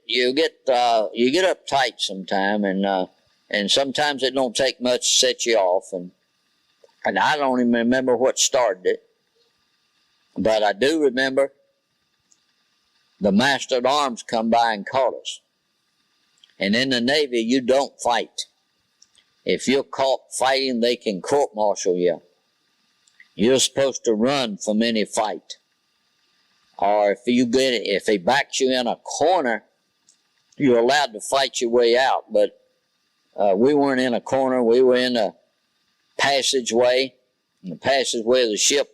Speaker 3: uptight sometime, and sometimes it don't take much to set you off. And I don't even remember what started it, but I do remember the master at arms come by and caught us. And in the Navy, you don't fight. If you're caught fighting, they can court-martial you. You're supposed to run from any fight. Or if he backs you in a corner, you're allowed to fight your way out. But we weren't in a corner. We were in a passageway. In the passageway of the ship,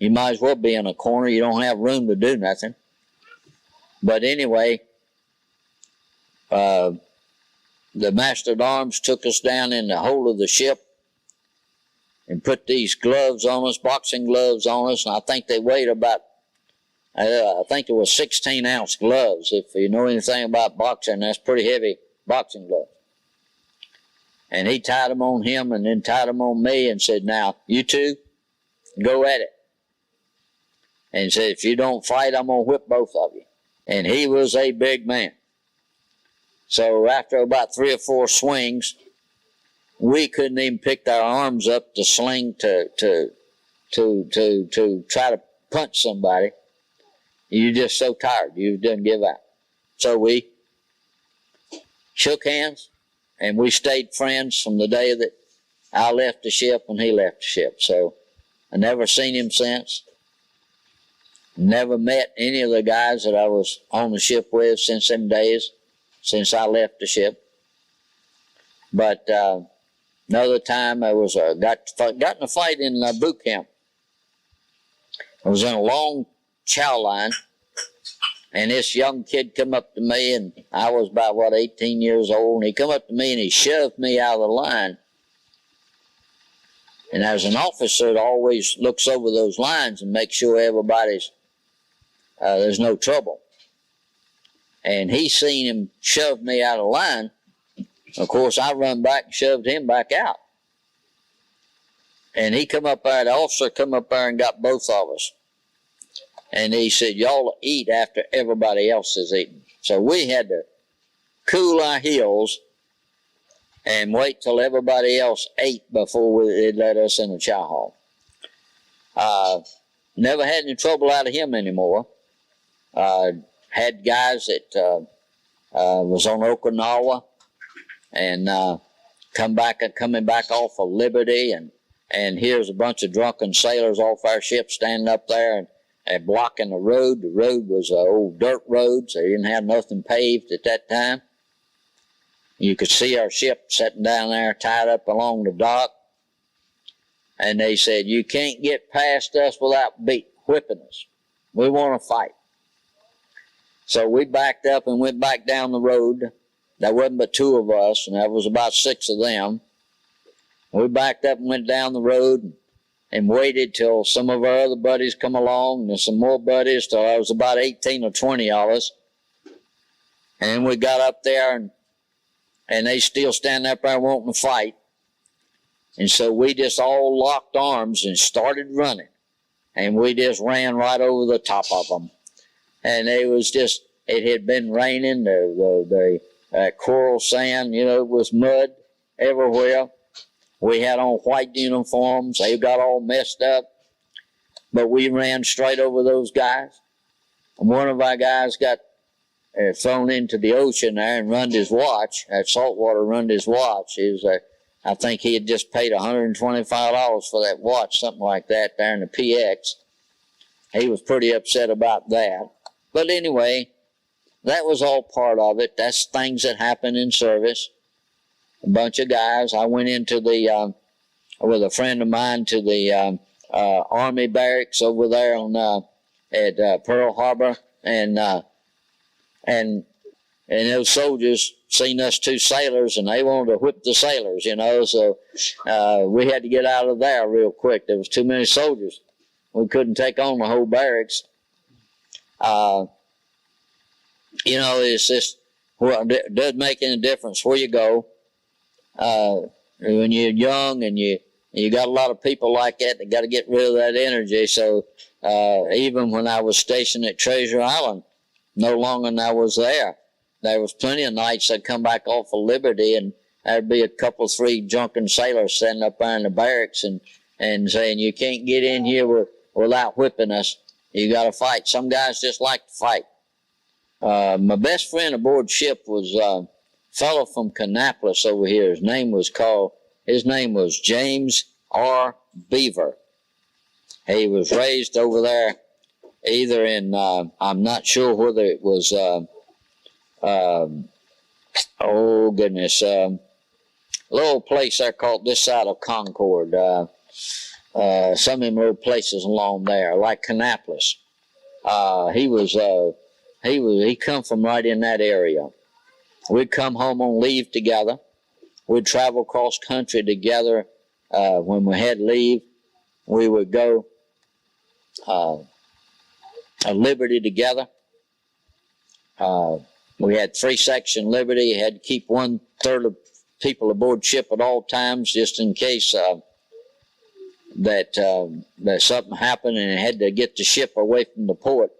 Speaker 3: you might as well be in a corner. You don't have room to do nothing. But anyway, the master at arms took us down in the hold of the ship and put these gloves on us, boxing gloves on us, and I think they weighed about, I think there were 16-ounce gloves. If you know anything about boxing, that's pretty heavy boxing gloves. And he tied them on him and then tied them on me and said, now, you two, go at it. And said, if you don't fight, I'm going to whip both of you. And he was a big man. So after about 3 or 4 swings, we couldn't even pick our arms up to sling to try to punch somebody. You're just so tired, you didn't give out. So we shook hands, and we stayed friends from the day that I left the ship and he left the ship. So I never seen him since. Never met any of the guys that I was on the ship with since them days, since I left the ship. But another time I was got in a fight in boot camp. I was in a long chow line, And this young kid come up to me, and I was about, 18 years old, and he come up to me and he shoved me out of the line. And there's an officer that always looks over those lines and makes sure everybody's, there's no trouble. And he seen him shove me out of the line. Of course, I run back and shoved him back out. And he come up there, the officer come up there and got both of us. And he said, y'all eat after everybody else is eating. So we had to cool our heels and wait till everybody else ate before they'd let us in the chow hall. Never had any trouble out of him anymore. Had guys that was on Okinawa and coming back off of Liberty, and here's a bunch of drunken sailors off our ship standing up there and blocking the road. The road was an old dirt road, so they didn't have nothing paved at that time. You could see our ship sitting down there tied up along the dock. And they said, you can't get past us without whipping us. We want to fight. So we backed up and went back down the road. There wasn't but 2 of us, and there was about 6 of them. We backed up and went down the road and waited till some of our other buddies come along, and some more buddies, till there was about 18 or 20 of us. And we got up there, and they still standing up there wanting to fight. And so we just all locked arms and started running. And we just ran right over the top of them. And it had been raining, the coral sand, it was mud everywhere. We had on white uniforms. They got all messed up. But we ran straight over those guys. And one of our guys got thrown into the ocean there and run his watch. That saltwater run his watch. I think he had just paid $125 for that watch, something like that, there in the PX. He was pretty upset about that. But anyway, that was all part of it. That's things that happen in service. A bunch of guys. I went into with a friend of mine to the Army barracks over there at Pearl Harbor, and those soldiers seen us 2 sailors, and they wanted to whip the sailors, so we had to get out of there real quick. There was too many soldiers. We couldn't take on the whole barracks. It's just, it doesn't make any difference where you go. When you're young and you got a lot of people like that, they got to get rid of that energy. So even when I was stationed at Treasure Island, no longer than I was there was plenty of nights I'd come back off of Liberty, and there'd be a couple, 3 drunken sailors standing up there in the barracks and saying, you can't get in here without whipping us. You got to fight. Some guys just like to fight. My best friend aboard ship was a fellow from Kannapolis over here. His name was James R. Beaver. He was raised over there either in, I'm not sure whether it was, a little place there called this side of Concord. Some of them little places along there, like Kannapolis. He come from right in that area. We'd come home on leave together. We'd travel cross country together. When we had leave, we would go Liberty together. We had 3-section Liberty. You had to keep 1/3 of people aboard ship at all times, just in case that something happened and they had to get the ship away from the port.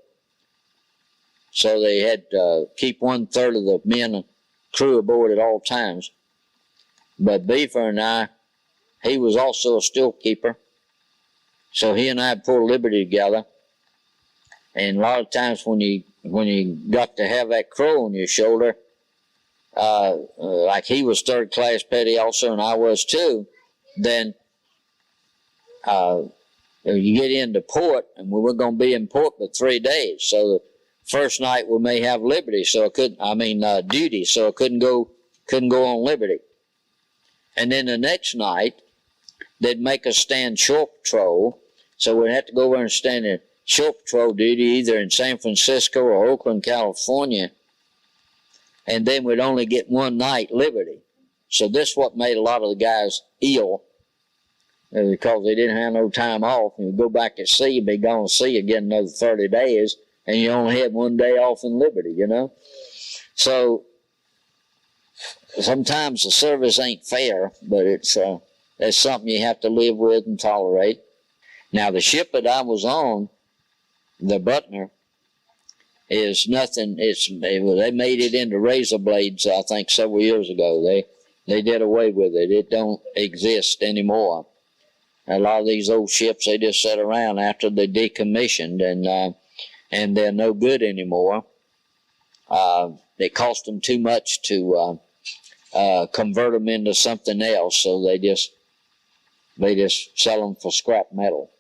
Speaker 3: So they had to keep 1/3 of the men and crew aboard at all times. But Beaver and he was also a still keeper. So he and I pulled Liberty together. And a lot of times when you got to have that crow on your shoulder, like he was 3rd class petty officer and I was too, then you get into port, and we were going to be in port for 3 days. So the first night we may have Liberty, so duty, so I couldn't go on Liberty. And then the next night, they'd make us stand shore patrol, so we'd have to go over and stand shore patrol duty either in San Francisco or Oakland, California, and then we'd only get one night liberty. So this is what made a lot of the guys ill, because they didn't have no time off. And you go back at sea, you'd be gone to sea again another 30 days, and you only had 1 day off in liberty, you know. So sometimes the service ain't fair, but it's something you have to live with and tolerate. Now, the ship that I was on, the Butner, is nothing. They made it into razor blades, I think, several years ago. They did away with it. It don't exist anymore. A lot of these old ships, they just sit around after they decommissioned, and they're no good anymore. It cost them too much to convert them into something else, so they just sell them for scrap metal.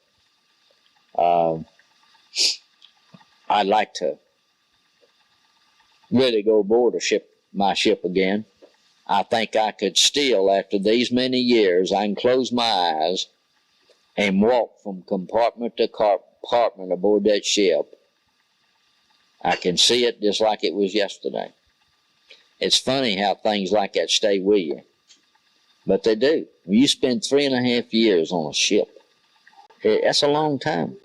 Speaker 3: I'd like to really go aboard my ship again. I think I could still, after these many years, I can close my eyes and walk from compartment to compartment aboard that ship. I can see it just like it was yesterday. It's funny how things like that stay with you, but they do. When you spend 3.5 years on a ship, that's a long time.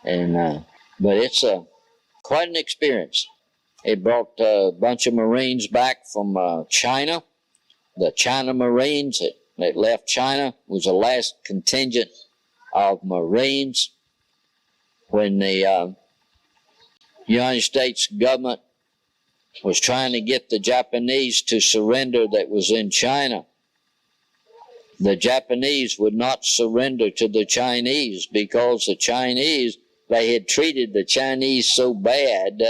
Speaker 3: And but it's quite an experience. It brought a bunch of Marines back from China. The China Marines that left China was the last contingent of Marines when the United States government was trying to get the Japanese to surrender that was in China. The Japanese would not surrender to the Chinese because the Chinese, they had treated the Chinese so bad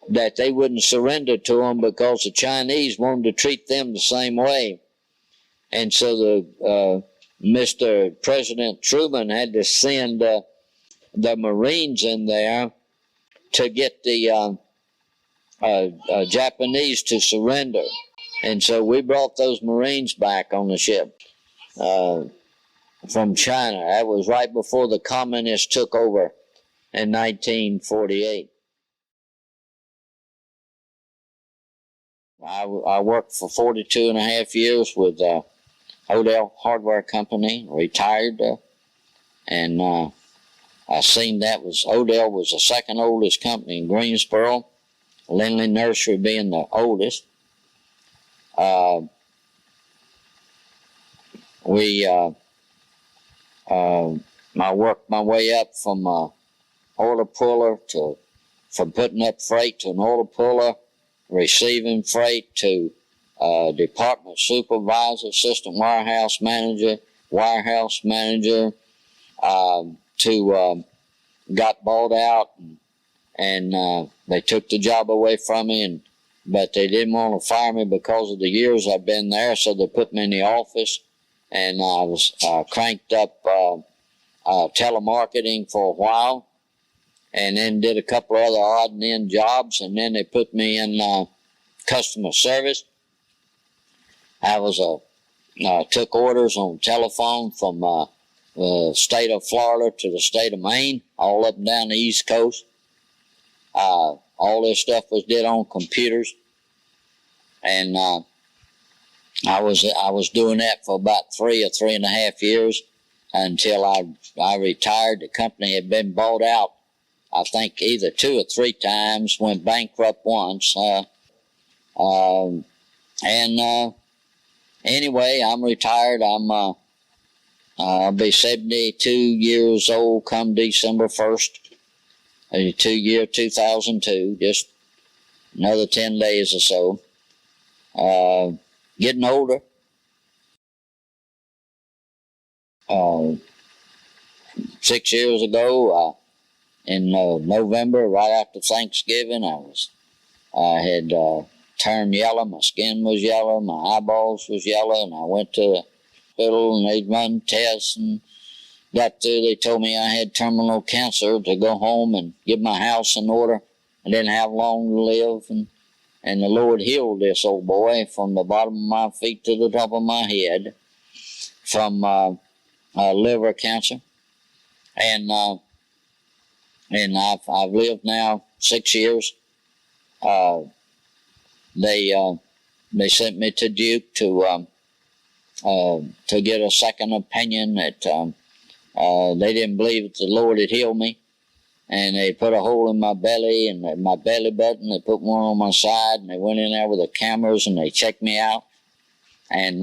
Speaker 3: that they wouldn't surrender to them because the Chinese wanted to treat them the same way. And so the Mr. President Truman had to send the Marines in there to get the Japanese to surrender. And so we brought those Marines back on the ship from China. That was right before the communists took over in 1948. I worked for 42.5 years with Odell Hardware Company, retired, and I seen that Odell was the second oldest company in Greensboro, Lindley Nursery being the oldest. I worked my way up from order puller from putting up freight to an order puller, receiving freight to department supervisor, assistant warehouse manager, to got bought out, and they took the job away from me, but they didn't want to fire me because of the years I've been there, so they put me in the office, and I was cranked up telemarketing for a while, and then did a couple of other odd and end jobs, and then they put me in customer service. I took orders on telephone from the state of Florida to the state of Maine, all up and down the East Coast. All this stuff was did on computers, and I was doing that for about 3 or 3.5 years until I retired. The company had been bought out, I think, either 2 or 3 times, went bankrupt once, anyway, I'm retired. I'll be 72 years old come December 1st. 2002, just another 10 days or so. Getting older. 6 years ago, in November, right after Thanksgiving, I had turned yellow. My skin was yellow. My eyeballs was yellow, and I went to the hospital, and they run tests and got through. They told me I had terminal cancer, to go home and get my house in order. I didn't have long to live, and the Lord healed this old boy from the bottom of my feet to the top of my head from liver cancer. and I've lived now 6 years. They sent me to Duke to get a second opinion. That they didn't believe that the Lord had healed me, and they put a hole in my belly and my belly button. They put one on my side, and they went in there with the cameras and they checked me out, and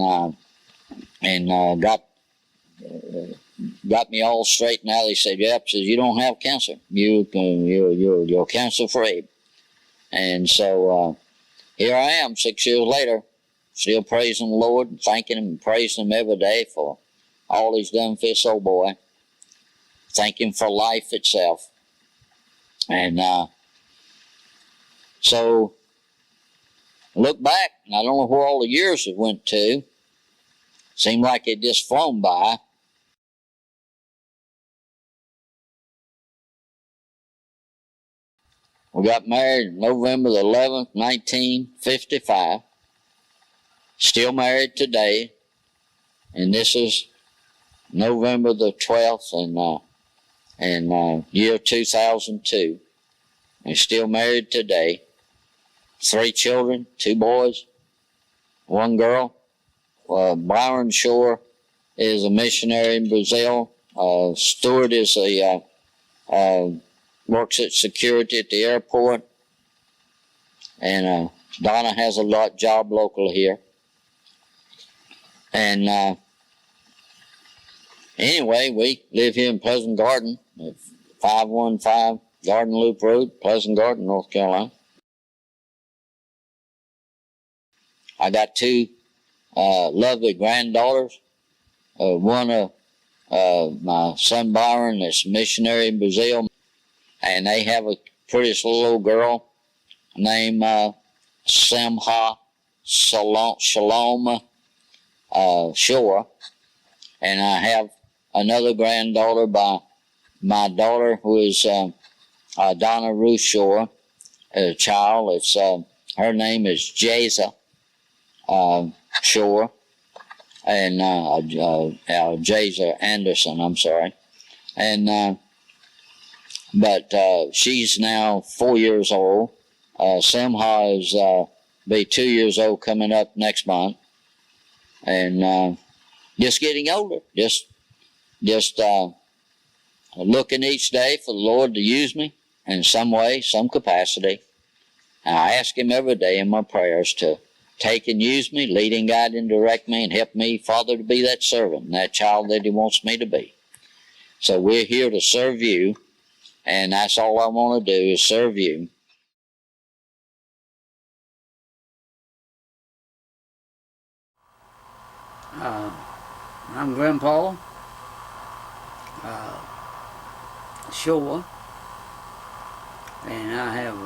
Speaker 3: got me all straightened out. They said, "Yep," says, "you don't have cancer. You're cancer free." And so here I am, 6 years later, still praising the Lord, and thanking Him and praising Him every day for all He's done for this old boy. Thank Him for life itself. And so look back, and I don't know where all the years have went to. Seemed like it just flown by. We got married November the 11th, 1955. Still married today. And this is November the 12th in year 2002. And still married today. 3 children, 2 boys, 1 girl. Byron Shore is a missionary in Brazil. Stuart is works at security at the airport, and Donna has a job local here. And anyway, we live here in Pleasant Garden, at 515 Garden Loop Road, Pleasant Garden, North Carolina. I got 2 lovely granddaughters. One of my son Byron is a missionary in Brazil. And they have a prettiest little girl named Simha Shalom Shore. And I have another granddaughter by my daughter, who is Donna Ruth Shore, a child. It's her name is Jaza Shore, and Jaza Anderson, I'm sorry. And but she's now 4 years old. Simha is be 2 years old coming up next month, and just getting older. Just looking each day for the Lord to use me in some way, some capacity. And I ask Him every day in my prayers to take and use me, lead and guide and direct me, and help me, Father, to be that servant and that child that He wants me to be. So we're here to serve You. And that's all I want to do, is serve You.
Speaker 4: I'm Grandpa Shore, and I have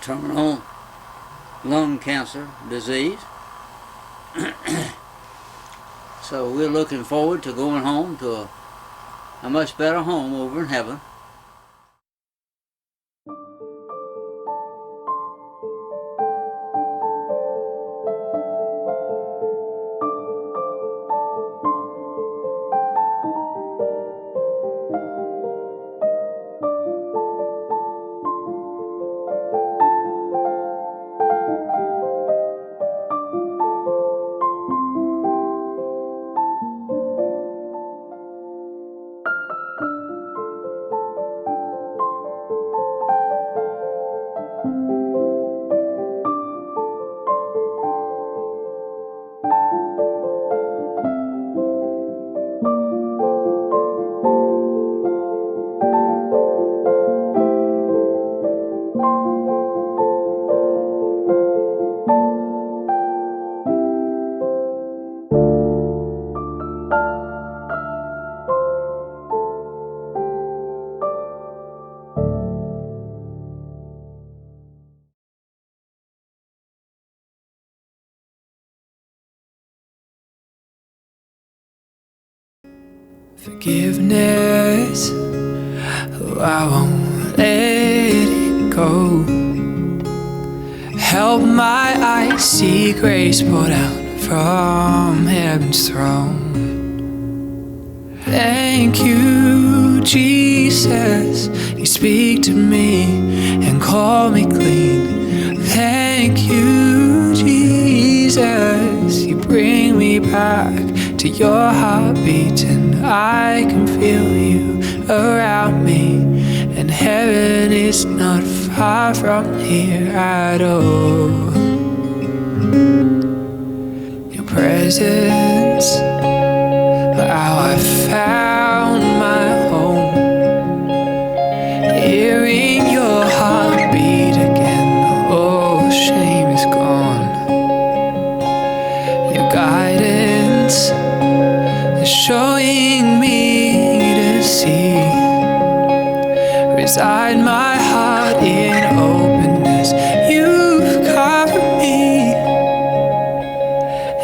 Speaker 4: terminal lung cancer disease. So we're looking forward to going home to a much better home over in heaven.
Speaker 2: Forgiveness, oh, I won't let it go. Help my eyes see grace poured out from heaven's throne. Thank you, Jesus. You speak to me and call me clean. Thank you, Jesus. You bring me back to your heartbeat, and I can feel you around me. And heaven is not far from here at all. Your presence, how I found my home. Hearing your heartbeat again, oh, shame is gone. Your guidance is showing me to see. Reside my heart in openness. You've covered me.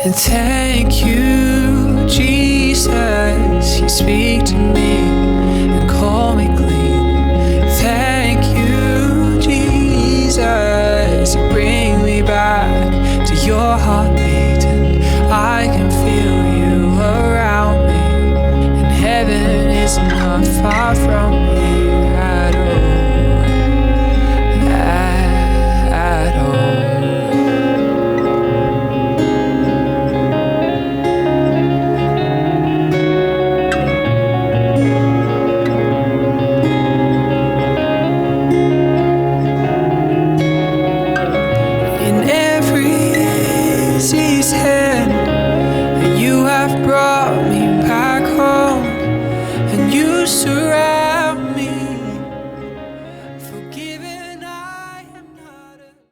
Speaker 2: And thank you, Jesus. You speak to me and call me clean. Thank you, Jesus. You bring me back to your heartbeat, and I can feel you around me. And heaven is not far from me.